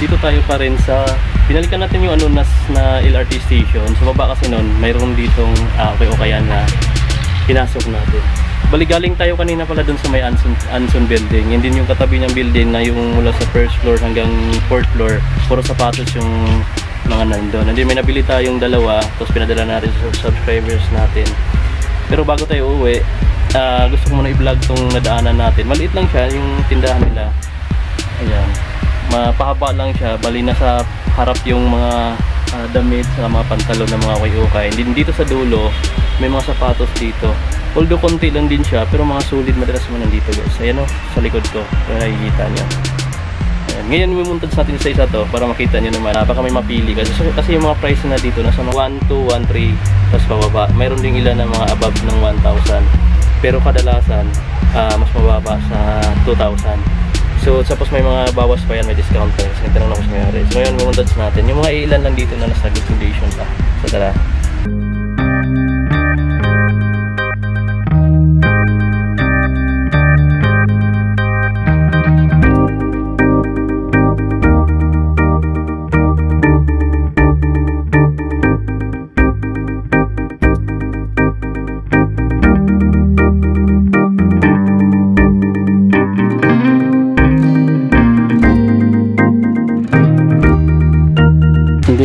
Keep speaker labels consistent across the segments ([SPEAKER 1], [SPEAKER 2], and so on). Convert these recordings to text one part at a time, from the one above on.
[SPEAKER 1] nandito tayo pa rin sa binalikan natin yung ano na LRT station. Sa baba kasi noon mayroon ditong kayan na pinasok natin. Bali galing tayo kanina pala dun sa may Anson building. Hindi yung katabi niyang building na yung mula sa first floor hanggang fourth floor, puro sapatos yung mga nandun. Hindi, may nabili tayong dalawa, tapos pinadala natin sa subscribers natin. Pero bago tayo uuwi, gusto ko muna i-vlog tong nadaanan natin. Maliit lang siya yung tindahan nila. Ayan, mapahaba lang siya. Bali nasa harap yung mga damit sa mga pantalon ng mga ukay-ukay. Dito sa dulo may mga sapatos dito. Although konti lang din siya, pero mga solid madalas mo nandito guys. Ayan o, sa likod ko, kung nakikita nyo. Ayan. Ngayon mumuntad sa atin sa isa to para makita nyo naman. Baka may mapili kasi yung mga price na dito nasa 1, 2, 1, 3 tapos pababa. Mayroon din ilan na mga above ng 1,000, pero kadalasan mas mababa sa 2,000. So tapos may mga bawas pa yan, may discount pa. Kasi tinanong ko sa mayari. So ngayon mumuntad sa natin yung mga ilan lang dito na nasa good condition pa. So tara.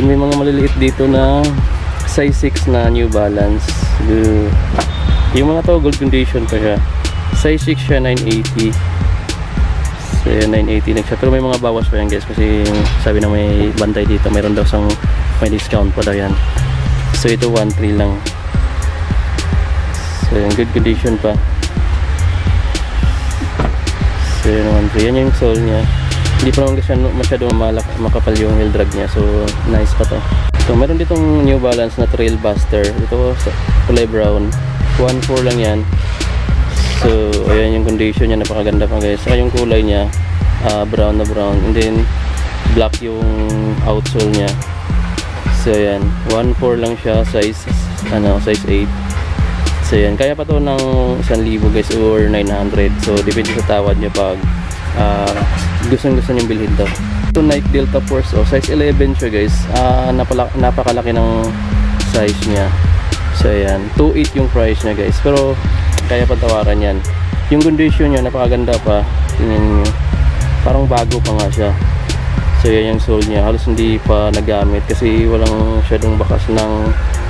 [SPEAKER 1] May mga maliliit dito na size 6 na New Balance. Yung mga to gold condition pa siya. Size 6 siya, 980. So 980 lang siya, pero may mga bawas pa yan guys kasi sabi na may bantay dito, mayroon daw sang may discount pa daw yan. So ito 1.3 lang. So yung good condition pa. So yun 1.3, yan yung sole nya. Hindi pa naman kasi masyadong makapal yung heel drag niya, so nice pa to. So meron ditong New Balance na Trail Buster. Ito sa kulay brown, 1.4 lang yan. So ayan yung condition niya, napakaganda pa guys. Saka yung kulay niya brown na brown, and then black yung outsole niya. So ayan, 1.4 lang siya, size 8. So ayan, kaya pa to ng 1,000 guys or 900. So depende sa tawad niya pag gusto niyong bilhin daw. Ito Nike Delta Force, size 11 siya guys. Napakalaki ng size niya. So ayan, 2.8 yung price niya guys, pero kaya pa tawaran yan. Yung condition niya napakaganda pa. Tingnan niyo, parang bago pa nga siya. So yan yung sole niya, halos hindi pa nagamit kasi walang masyadong bakas ng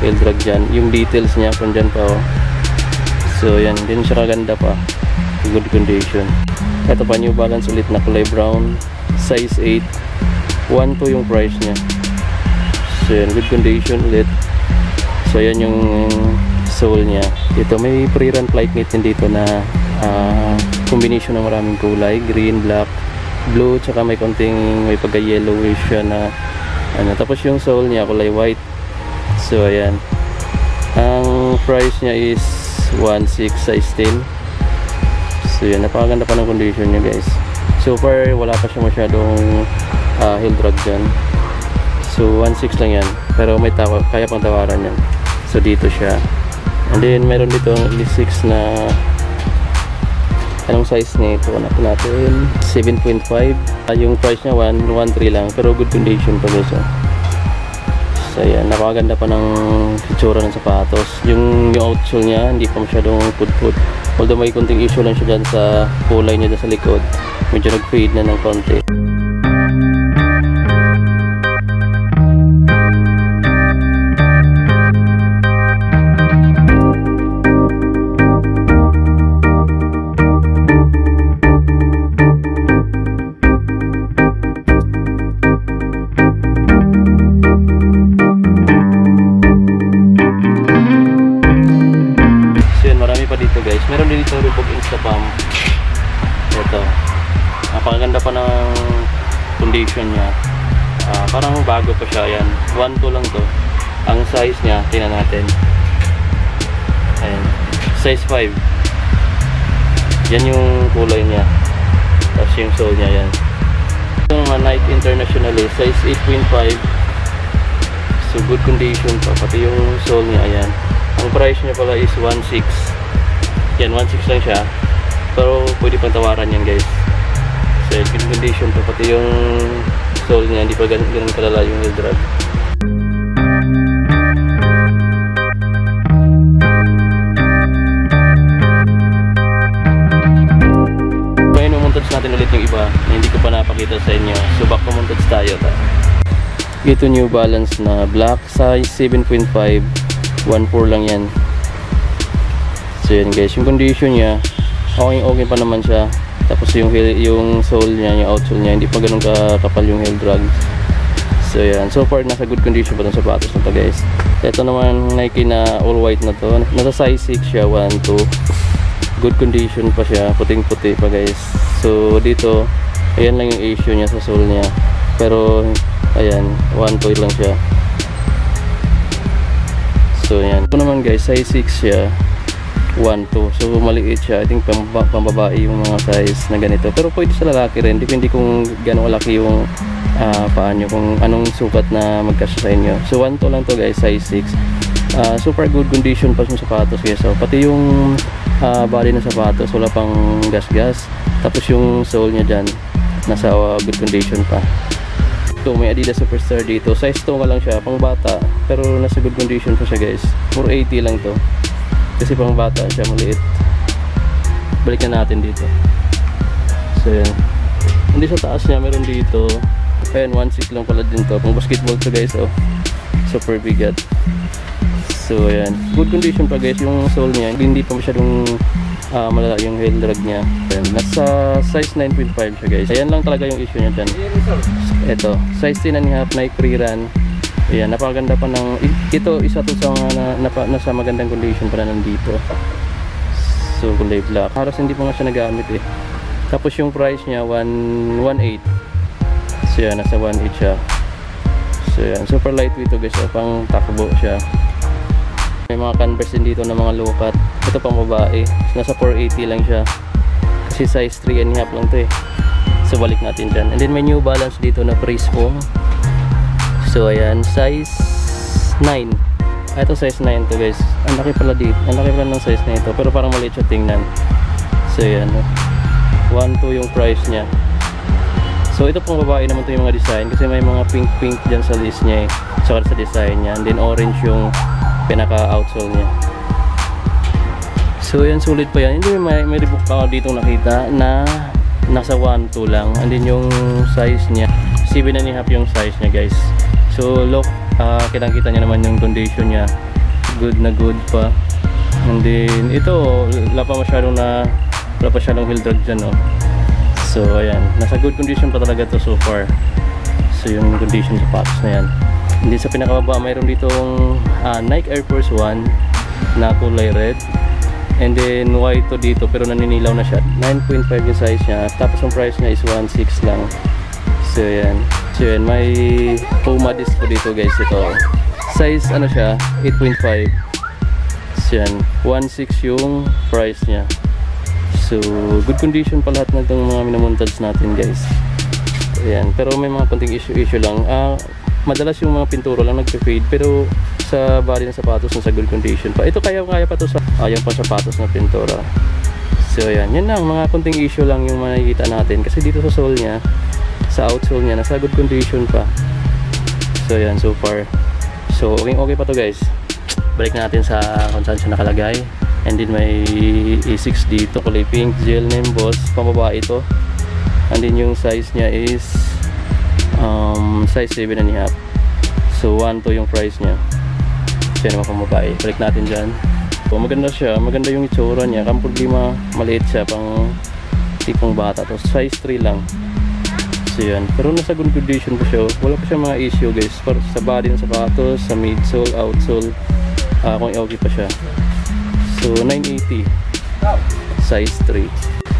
[SPEAKER 1] heel drag dyan. Yung details niya kung dyan pa So yan, din siya kaganda pa, good condition. Ito pa New Balance ulit na kulay brown, size 8, 1.2 yung price niya. So yan, good condition ulit. So yan yung sole niya. Ito may pre-run flight mate din dito na combination ng maraming kulay, green, black, blue, tsaka may konting may pagka yellowish siya na tapos yung sole niya kulay white. So ayan, ang price niya is 1.6, size 10. So yan, napakaganda pa ng condition niya guys. So far wala pa siya masyadong heel drag dyan. So 1.6 lang yan, pero may kaya pang tawaran yan. So dito siya, and then meron dito ang 6 na anong size nito, hanapin natin, 7.5. Yung price niya 1.3 lang, pero good condition pa guys. So ayan, napakaganda pa ng itsura ng sapatos. Yung outsole niya hindi pa masyadong pud-pud, although may konting issue lang siya dyan sa kulay niya dyan sa likod, medyo nag-fade na ng konti. Guys, meron din dito Reebok Instapump. Ito, napakaganda pa ng condition niya. Parang bago pa siya. Yan, 1.2 lang to. Ang size niya, tingnan natin. Ayan, size 5. Yan yung kulay niya, tapos yung sole niya. Yan yung Nike International, size 8.5. So good condition pa, pati yung sole niya. Ayan, ang price niya pala is 1.6. Yan, 1.6 lang siya, pero pwede pang tawaran yan guys. So good condition pa, pati yung sole niya, hindi pa ganun kalala yung heel drag. Ngayon umuntods natin ulit yung iba na hindi ko pa napakita sa inyo. So back umuntods tayo. Ito New Balance na black, size 7.5, 1.4 lang yan. So yan guys, yung condition niya okay pa naman siya. Tapos yung sole niya, yung outsole niya, hindi pa ganun kakapal yung heel drag. So yan, so far nasa good condition pa itong sapatos na to guys. Ito naman Nike na all white na to, nasa size 6 siya, 1, 2. Good condition pa siya, puting puti pa guys. So dito, ayan lang yung issue niya sa sole niya. Pero ayan, 1.2 lang siya. So yan, ito naman guys, size 6 siya, 1, 2. So maliit siya. I think pambabae yung mga size na ganito. Pero pwede sa lalaki rin. Depende kung gano'ng laki yung paa nyo. Kung anong sukat na magkasya sa inyo. So 1, 2 lang to guys. Size 6. Super good condition pa yung sapatos guys. So, pati yung body ng sapatos wala pang gas-gas. Tapos yung sole nya dyan nasa good condition pa. So may Adidas Superstar dito. Size 2 lang siya. Pang bata. Pero nasa good condition pa siya guys. 480 lang to. Kasi pang bata siya, maliit. Balikan natin dito. So yan. Hindi sa taas niya, meron dito. Ayan, 1.6 lang pala din to. Pang basketball to guys, oh. Super bigat. So ayan. Good condition pa guys, yung sole niya. Hindi pa masyadong malala yung heel drag niya. Ayan. Nasa size 9.5 siya guys. Ayan lang talaga yung issue niya dyan. Ito, size 10.5 Nike Pre-Run. Ayan, napakaganda pa ng ito, isa to sa mga nasa magandang condition pa na nandito. So kulay black, halos hindi pa nga siya nagamit eh. Tapos yung price niya 1.8. So yan, nasa 1.8 siya. So yan, super lightweight to guys, pang takbo siya. May mga Converse din dito na mga low cut. Ito pang babae, nasa 480 lang siya. Kasi size 3.5 lang to eh. So balik natin dyan. And then may New Balance dito na Praise Foam. So ayan, size 9. Ito size 9 to guys. Ang laki pala dito. Ang laki pala ng size na ito. Pero parang maliit siya tingnan. So ayan, 1.2 yung price niya. So ito pang babae naman to yung mga design. Kasi may mga pink dyan sa list niya eh. Saka sa design niya. And then orange yung pinaka outsole niya. So ayan, sulit pa yan. Hindi may rebook pa dito nakita na nasa 1.2 lang. And then yung size niya 7.5 yung size niya guys. So look, kitang-kita niya naman yung condition niya. Good na good pa. And then ito, wala pa masyadong heel drag dyan, no? So ayan, nasa good condition pa talaga to so far. So yung condition sa patos na yan. And then sa pinakababa, mayroon ditong Nike Air Force 1 na kulay red. And then white to dito, pero naninilaw na siya. 9.5 yung size niya. Tapos yung price niya is 1.6 lang. So yan. So yan, may Puma disc po dito guys. Ito size ano siya, 8.5. So yan, 1.6 yung price niya. So good condition pa lahat ng itong mga minamontads natin guys. Ayan, pero may mga konting issue lang. Madalas yung mga pinturo lang nagpe-fade, pero sa body ng sapatos nasa good condition pa. Ito kaya pa to sa yung pang sapatos na pintura. So ayan, yan lang, mga konting issue lang yung makikita natin. Kasi dito sa sole niya, sa outsole niya, nasa good condition pa. So ayan, so far. So okay pa to guys. Balik natin sa kung saan siya nakalagay. And then may E6 dito, kulay pink, gel name boss, pambabae ito. And then yung size niya is size 7.5. So 1.2 yung price niya. Siya naman pambabae. Balik natin dyan. So maganda siya, maganda yung itsura niya. Kang problema, maliit siya, pang tipong bata. Tapos size 3 lang. So yan, pero nasa good condition pa siya. Wala pa siya mga issue guys. Sa body ng sapatos, sa midsole, outsole, kung okay pa siya. So 980 size 3.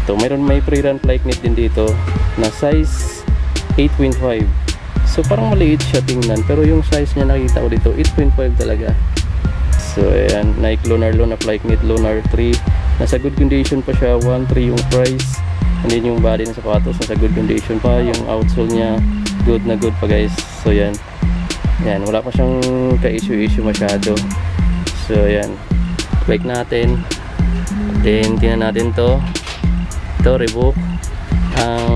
[SPEAKER 1] Ito, may pre-run flight knit din dito na size 8.5. So parang maliit siya tingnan, pero yung size niya nakita ko dito 8.5 talaga. So ayan, Nike Lunar na flight knit, Lunar 3. Nasa good condition pa siya, 1.3 yung price. And then yung body ng sapatos nasa good condition pa. Yung outsole niya good na good pa guys. So yan, wala pa siyang ka-issue masyado. So yan, bike natin. Then tingnan natin to Reebok Ang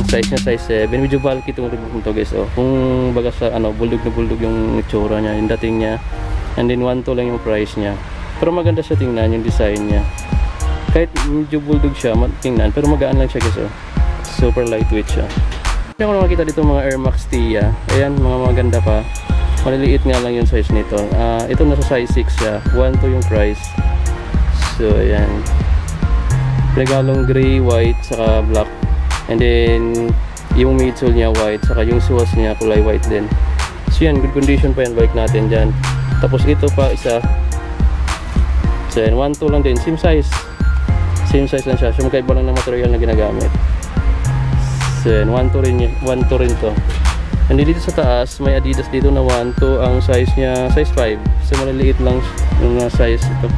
[SPEAKER 1] size niya size 7. Medyo bulky itong Reebok nito guys. Oh. Kung baga sa ano, buldog na buldog yung itsura niya, yung dating niya. And then 1.2 lang yung price niya. Pero maganda siya tingnan, yung design niya. Kahit medyo bulldog siya, tingnan, pero magaan lang siya guys. Oh. Super lightweight siya. Kaya ko na makita dito mga Air Max Tia. Ayan, mga maganda pa. Maliliit nga lang yung size nito. Ito nasa size 6 siya. 1.2 yung price. So, ayan. Regalong gray, white, saka black. And then, yung midsole niya white, saka yung suwas niya kulay white din. So, yan. Good condition pa yung bike natin dyan. Tapos, ito pa isa. So, yan. 1.2 lang din. Same size. Same size lang siya. So, magkaiba lang ng material na ginagamit. So, yan. 1.2 rin to. And dito sa taas, may Adidas dito na 1.2. Ang size niya, size 5. So, maliliit lang yung size ito.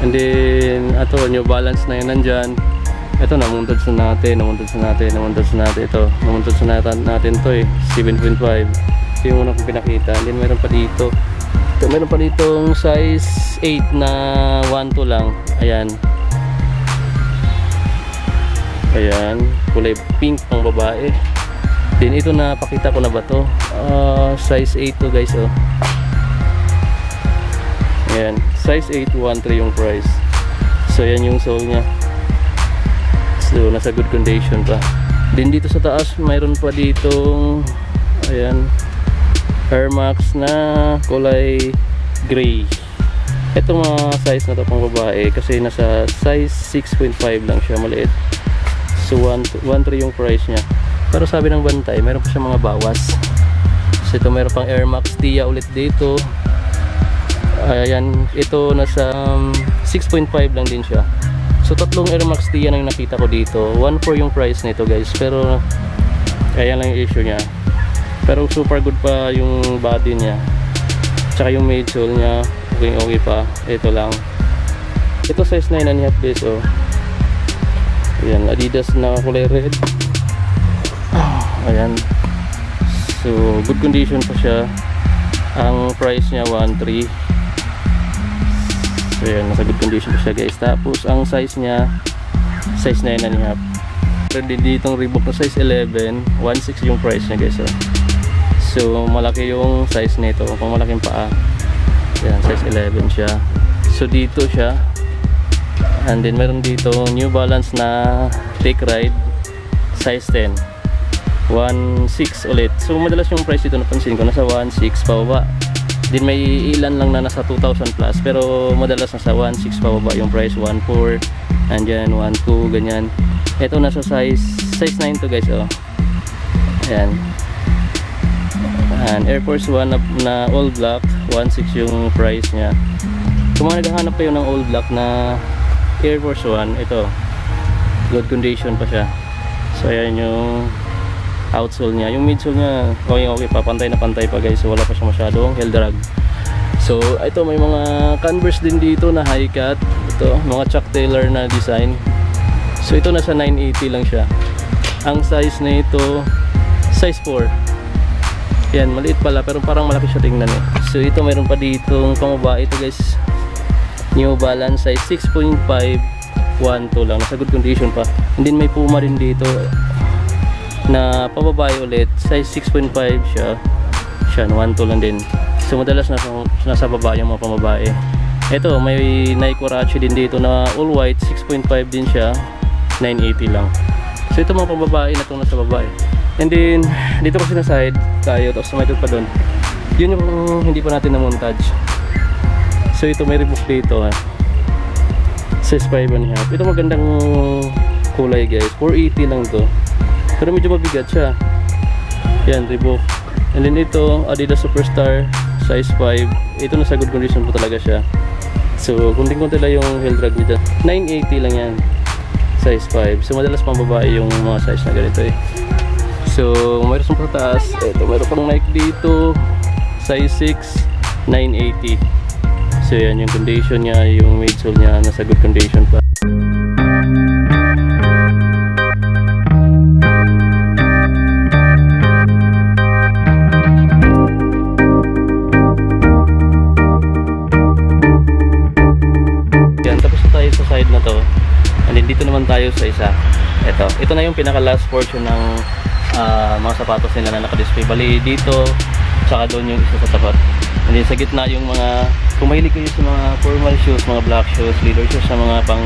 [SPEAKER 1] And then, ito, New Balance na yun nandyan. Ito, namuntad sa natin. Ito, namuntad sa natin to eh. 7.5. Ito yung unang kong pinakita. And then, meron pa dito. Ito, meron pa ditong size 8 na 1.2 lang. Ayan. Ayan. Kulay pink pang babae. Then ito na pakita ko na ba to? Size 8 to guys oh. Ayan, size 8 1.3 yung price. So yan yung sole niya. So nasa good condition pa. Then dito sa taas mayroon pa ditong ayan Air Max na kulay gray. Ito mga size na to pang babae kasi nasa size 6.5 lang siya, maliit. So 1.3 yung price niya. Pero sabi ng bantay, meron pa siya mga bawas. So ito meron pang Air Max Tia ulit dito. Ayan, ito nasa 6.5 lang din siya. So tatlong Air Max Tia na yung nakita ko dito. 1.4 yung price nito guys. Pero ayan lang yung issue niya. Pero super good pa yung body niya. Tsaka yung midsole niya, okay pa. Ito lang. Ito size 9.5 peso. Ayan, Adidas na kulay red. Ayan. So good condition pa siya. Ang price niya 1.3. So ayan, nasa good condition pa siya guys. Tapos ang size niya size 9.5. Meron din ditong Reebok na size 11. 1.6 yung price niya guys. So malaki yung size nito. Kung malaking paa, ayan, size 11 siya. So dito siya. And then meron dito New Balance na Take Ride size 10. 1.6 ulit. So madalas yung price dito napansin ko nasa 1.6 pababa. Din may ilan lang na nasa 2,000 plus, pero madalas nasa 1.6 pababa yung price. 1.4 andyan, 1.2 ganyan. Ito nasa size 9 to guys oh. Ayan. And Air Force 1 na all black, 1.6 yung price niya. Kung mga naghahanap kayo ng all black na Air Force 1, ito good condition pa siya. So ayan yung outsole niya. Yung midsole niya okay pa, pantay na pantay pa guys. So wala pa siya masyadong heel drag. So ito may mga Converse din dito na high cut. Ito mga Chuck Taylor na design. So ito nasa 980 lang siya. Ang size na ito size 4. Yan, maliit pala pero parang malaki siya tingnan eh. So ito mayroon pa ditong pangbabae ito guys. New Balance size 6.5 1.2 lang. Nasa good condition pa. And then may Puma din dito na pababae ulit, size 6.5 siya. 1.2 lang din. So madalas nasa baba yung mga pamabae. Ito may Nike Warachi din dito na all white, 6.5 din siya, 980 lang. So ito mga pamabae na itong nasa babae. And then dito kasi na side tayo, tapos may pa doon. Yun yung hindi pa natin na montage. So ito may Reebok dito size 5.5. Ito magandang kulay guys, 480 lang to. Pero medyo mabigat siya. Yan, Reebok. And then ito, Adidas Superstar size 5. Ito nasa good condition po talaga siya. So, kunting-kunti lang yung heel drag niya. 980 lang yan. Size 5. So, madalas pang babae yung mga size na ganito eh. So, mayroon sa taas. Ito, mayroon pang Nike dito. Size 6, 980. So, yan yung condition niya. Yung midsole niya nasa good condition pa. Side na to. And then dito naman tayo sa isa. Ito na yung pinaka last portion ng mga sapatos nila na naka-display. Bali dito, tsaka doon yung isa sa tapat. And then sa gitna yung mga, kung mahilig kayo sa mga formal shoes, mga black shoes, leather shoes, sa mga pang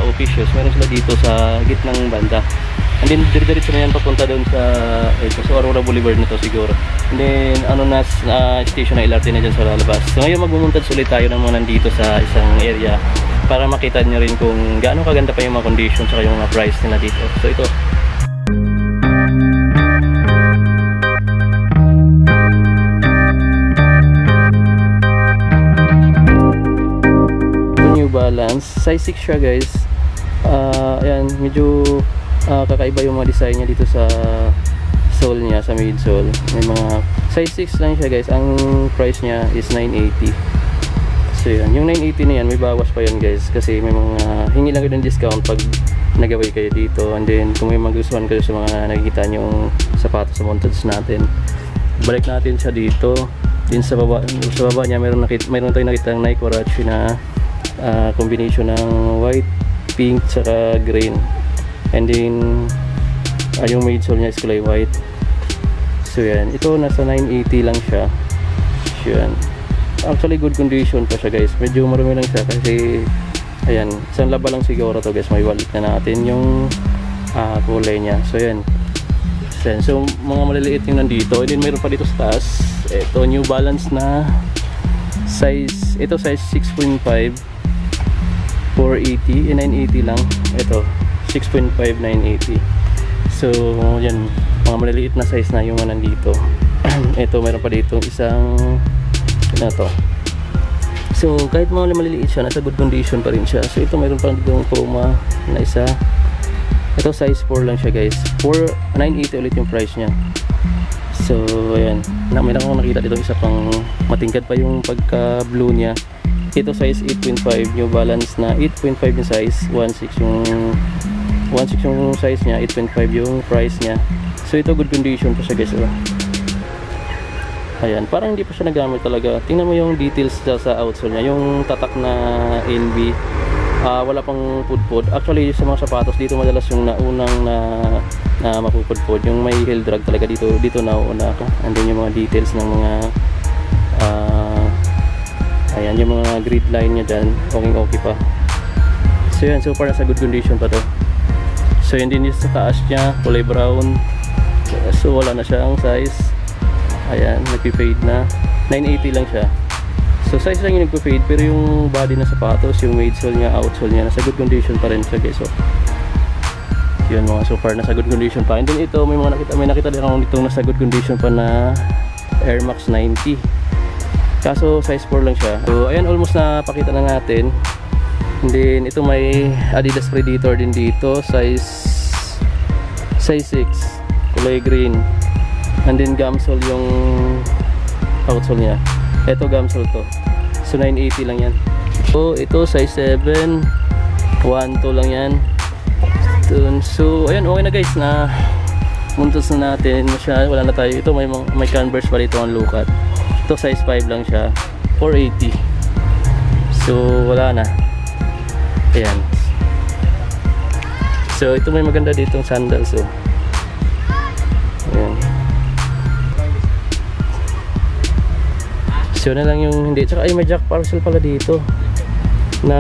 [SPEAKER 1] OP shoes, meron sila dito sa gitnang banda. And then diretso na yan papunta doon sa Aurora Boulevard na to siguro. And then station na LRT na dyan sa lalabas. So ngayon magmumuntads ulit tayo ng mga nandito sa isang area para makita nyo rin kung gaano kaganda pa yung mga condition saka yung mga price nila dito. So ito. New Balance, size 6 siya guys. Ayan, medyo kakaiba yung mga design niya dito sa sole niya, sa midsole. May mga size 6 lang siya guys. Ang price niya is 980. So yan, yung 980 na yan, may bawas pa yan guys. Kasi may mga, hingi lang kayo ng discount pag nagaway kayo dito. And then kung may magustuhan kayo sa mga nakikita nyo yung sapatos sa montage natin, balik natin siya dito. Din sa baba niya, mayroon tayong nakita ng Nike Warachi na combination ng white, pink, saka green. And then yung midsole niya is kulay white. So yan, ito nasa 980 lang siya. So yan, actually good condition pa siya guys. Medyo marumi lang siya kasi ayan, isang laba lang siguro to guys. May wallet na natin yung kulay niya. So yan, so mga maliliit yung nandito. And then mayroon pa dito sa taas, ito New Balance na size, ito size 6.5, 480, 980 lang. Ito 6.5, 980. So yan, mga maliliit na size na yung mga nandito. Ito meron pa dito isang na to. So kahit mga maliliit siya, nasa good condition pa rin siya. So ito meron pa dito yung Puma na isa. Ito size 4 lang siya guys. 980 ulit yung price niya. So ayan, may nakita dito isa pang matingkad pa yung pagka blue niya. Ito size 8.5, New Balance na 8.5 yung size, 1.6 yung size niya, 8.5 yung price niya. So ito good condition pa siya guys. Ayan, parang hindi pa siya nagamit talaga. Tingnan mo yung details sa outsole niya, yung tatak na NB. Wala pang pudpud. Actually sa mga sapatos dito madalas yung naunang na mapupudpud, yung may heel drag talaga dito nauna ka. And then yung mga details ng mga ayan, yung mga grid line niya dyan, okay pa. So yan, so far nasa good condition pa to. So yun din sa taas niya, kulay brown. So wala na siyang size. Ayan, nagpi-fade na. 980 lang siya. So size lang yung nagpi-fade, pero yung body na sapatos, yung midsole niya, outsole niya, nasa good condition pa rin siya guys. So yun mga, so far nasa good condition pa. And then ito, may nakita din ako dito nasa good condition pa na Air Max 90. Kaso size 4 lang siya. So ayan, almost na pakita na natin. And then ito may Adidas Predator din dito, size 6, kulay green. And then gamsole yung outsole niya. Ito gamsole to. So 980 lang yan. So ito size 7, 1.2 lang yan. So ayan, okay na guys, na muntos na natin siya. Wala na tayo. Ito may Converse pa dito ang lukat. Ito size 5 lang siya, 480. So wala na. Ayan. So ito may maganda ditong sandals. So ayan. So na lang yung hindi. Tsaka ay may jack parcel pala dito na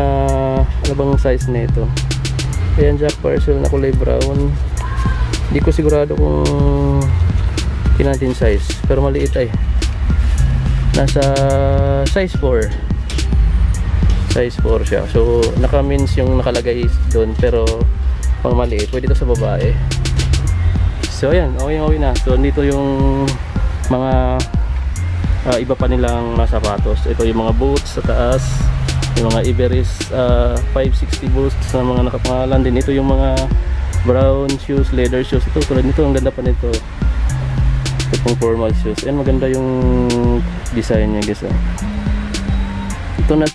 [SPEAKER 1] ano bang size na ito. Ayan, jack parcel na kulay brown. Hindi ko sigurado kung tinatin size, pero maliit ay. Nasa size 4. Size 4 siya. So naka-means yung nakalagay doon, pero pang maliit. Pwede ito sa babae. So ayan, okay na. So dito yung mga iba pa nilang mga sapatos. Ito yung mga boots sa taas, yung mga Everest 560 boots na mga nakapangalan din. Ito yung mga brown shoes, leather shoes. Ito tulad nito, ang ganda pa nito. Ito pong formal shoes. Ayan, maganda yung design niya guys. Ito na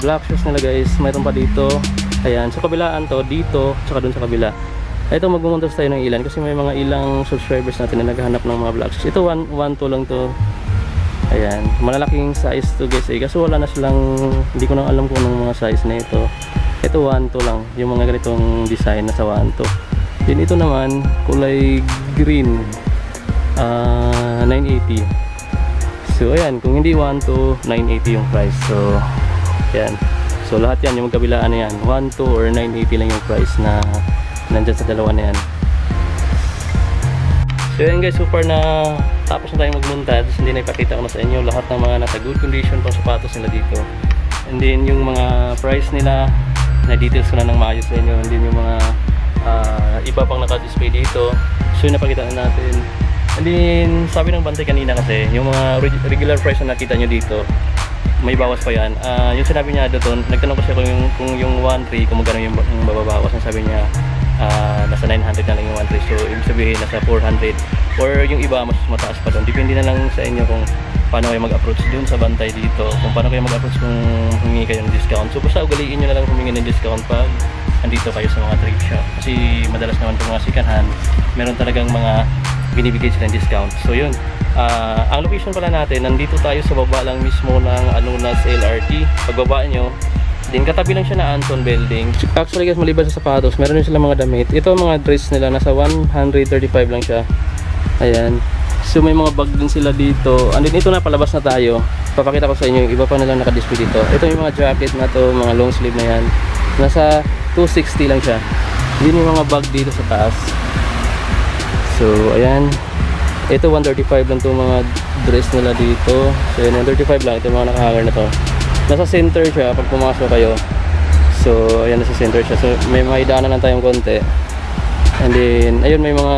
[SPEAKER 1] black shoes nila guys, mayroon pa dito. Ayan, sa kabilaan to, dito, tsaka dun sa kabila. Ito magmumuntos tayo ng ilan kasi may mga ilang subscribers natin na naghahanap ng mga black shoes. Ito 1 to lang to. Ayan, malalaking size to guys eh. Kasi wala na silang, hindi ko na alam kung anong mga size na ito. Ito 1 to lang, yung mga ganitong design na sa 1 to. Then ito naman, kulay green, 980. So ayan, kung hindi 1 to, 980 yung price. So ayan, so lahat yan, yung magkabilaan na yan, 1 to or 980 lang yung price na nandyan sa dalawa na yan. So ayan guys, so far na tapos na tayong magmuntad. Hindi na ipakita ko na sa inyo lahat ng mga nasa good condition pang sapatos nila dito. And then yung mga price nila, na details ko na ng maayos sa inyo. And then yung mga iba pang naka-display dito, so yun napakita na natin. And then sabi ng bantay kanina kasi yung mga regular price na nakita nyo dito, may bawas pa yan. Yung sinabi niya doon, nagtanong kasi ako kung yung 1.3 kung magkano yung mababawas. Ang sabi niya nasa 900 na lang yung 1.3, so ibig sabihin nasa 400 or yung iba mas mataas pa doon. Depende na lang sa inyo kung paano kayo mag-approach dun sa bantay dito, kung paano kayo mag-approach kung humingi kayo ng discount. So basta ugaliin nyo na lang humingi ng discount pag andito kayo sa mga thrift shop, kasi madalas naman po mga second hand meron talagang mga binibigay silang discount. So yun, ang location pala natin, nandito tayo sa baba lang mismo ng Anunas LRT. Pagbaba nyo, din katabi lang siya na Anton Building. Actually guys, maliban sa sapatos, meron din sila mga damit. Ito mga dress nila, nasa 135 lang siya. Ayan, so may mga bag din sila dito. And then ito na, palabas na tayo. Papakita ko sa inyo yung iba pa nilang naka-display dito. Ito yung mga jacket na to, mga long sleeve na yan, nasa 260 lang siya. Yun yung mga bag dito sa taas. So ayan, ito 135 lang to mga dress nila dito. So yun, 135 lang, ito yung mga nakahanger na to. Nasa center siya pag pumasok kayo. So ayan, nasa center siya, so may mga idaanan lang tayong konti. And then ayun, may mga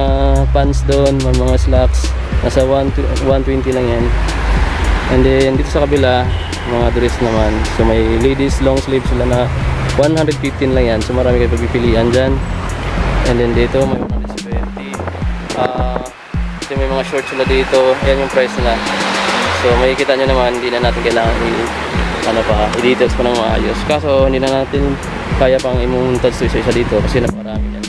[SPEAKER 1] pants doon, may mga slacks, nasa 120 lang yan. And then dito sa kabila, mga dress naman, so may ladies long sleeve sila na 115 lang yan, so marami kayo pagpipilian dyan. And then dito may 120. Ito may mga shorts sila dito, ayan yung price nila. So makikita nyo naman, hindi na natin kailangan i-details pa ng maayos, kaso hindi na natin kaya pang imuntad sa isa-isa dito kasi naparami yan.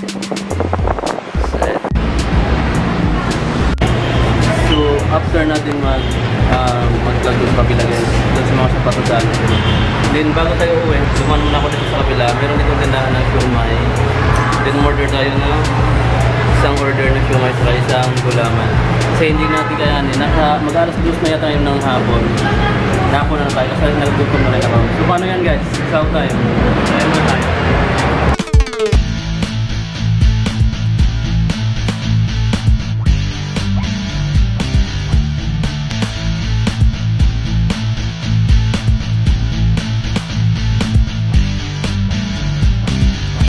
[SPEAKER 1] So after natin mag-vlog doon sa kabila guys, doon sa mga sapatosan, then bago tayo uwi, dumaan muna ako dito sa kabila. Meron ditong tindahan ng siomay, then order tayo na isang order na siomay sa isang gulaman kasi hindi natin kayanin. Mag-alas 2 na yata yun ng hapon. Hapon na tayo kasi nag-gutom na rin ako. So paano yan guys? Saan tayo? Saan tayo?